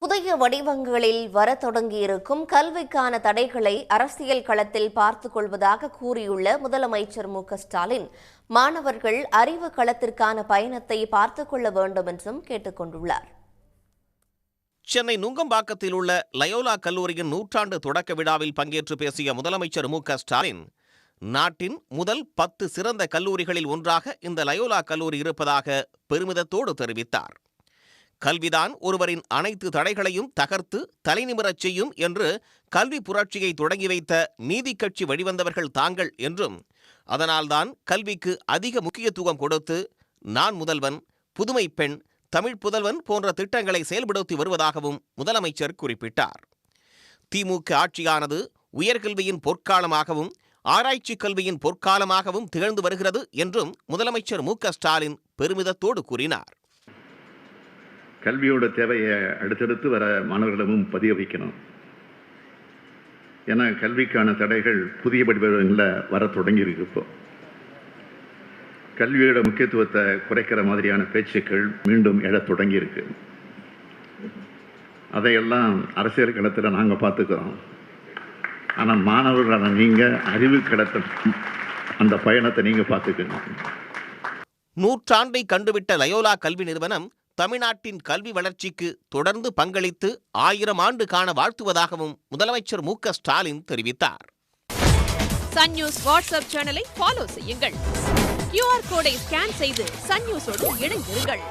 புதிய வடிவங்களில் வரத் தொடங்கியிருக்கும் கல்விக்கான தடைகளை அரசியல் களத்தில் பார்த்துக் கொள்வதாக கூறியுள்ள முதலமைச்சர் மு.க.ஸ்டாலின், மாணவர்கள் அறிவு களத்திற்கான பயணத்தை பார்த்துக் கொள்ள வேண்டும் என்றும் கேட்டுக் கொண்டுள்ளார். சென்னை நுங்கம்பாக்கத்தில் உள்ள லயோலா கல்லூரியின் நூற்றாண்டு தொடக்க விழாவில் பங்கேற்று பேசிய முதலமைச்சர் மு.க.ஸ்டாலின், நாட்டின் முதல் 10 சிறந்த கல்லூரிகளில் ஒன்றாக இந்த லயோலா கல்லூரி இருப்பதாக பெருமிதத்தோடு தெரிவித்தார். கல்விதான் ஒருவரின் அனைத்து தடைகளையும் தகர்த்து தலைநிமிரச் செய்யும் என்று கல்வி புரட்சியை தொடங்கி வைத்த நீதி கட்சி வழிவந்தவர்கள் தாங்கள் என்றும், அதனால்தான் கல்விக்கு அதிக முக்கியத்துவம் கொடுத்து நான் முதல்வன், புதுமை பெண், தமிழ் புதல்வன் போன்ற திட்டங்களை செயல்படுத்தி வருவதாகவும் முதலமைச்சர் குறிப்பிட்டார். திமுக ஆட்சியானது உயர்கல்வியின் பொற்காலமாகவும் ஆராய்ச்சி கல்வியின் பொற்காலமாகவும் திகழ்ந்து வருகிறது என்றும் முதலமைச்சர் மு.க.ஸ்டாலின் பெருமிதத்தோடு கூறினார். கல்வியோட தேவையை அடுத்தடுத்து வர மாணவர்களிடமும் பதிய வைக்கணும். ஏன்னா கல்விக்கான தடைகள் புதிய படிப்புகளில் வர தொடங்கியிருக்கு. இப்போ கல்வியோட முக்கியத்துவத்தை குறைக்கிற மாதிரியான பேச்சுக்கள் மீண்டும் எழத் தொடங்கியிருக்கு. அதையெல்லாம் அரசியல் களத்தில் நாங்கள் பார்த்துக்கிறோம். ஆனால் மாணவர்களான நீங்கள் அறிவு களத்தை அந்த பயணத்தை நீங்கள் பார்த்துக்கணும். நூற்றாண்டை கண்டுவிட்ட லயோலா கல்வி நிறுவனம் தமிழ்நாட்டின் கல்வி வளர்ச்சிக்கு தொடர்ந்து பங்களித்து 1000 ஆண்டு காண வாழ்த்துவதாகவும் முதலமைச்சர் மு.க.ஸ்டாலின் தெரிவித்தார். சன் நியூஸ் வாட்ஸ்அப் சேனலை ஃபாலோ செய்யுங்கள். QR கோடை ஸ்கேன் செய்து சன் நியூஸோடு இணைந்திருங்கள்.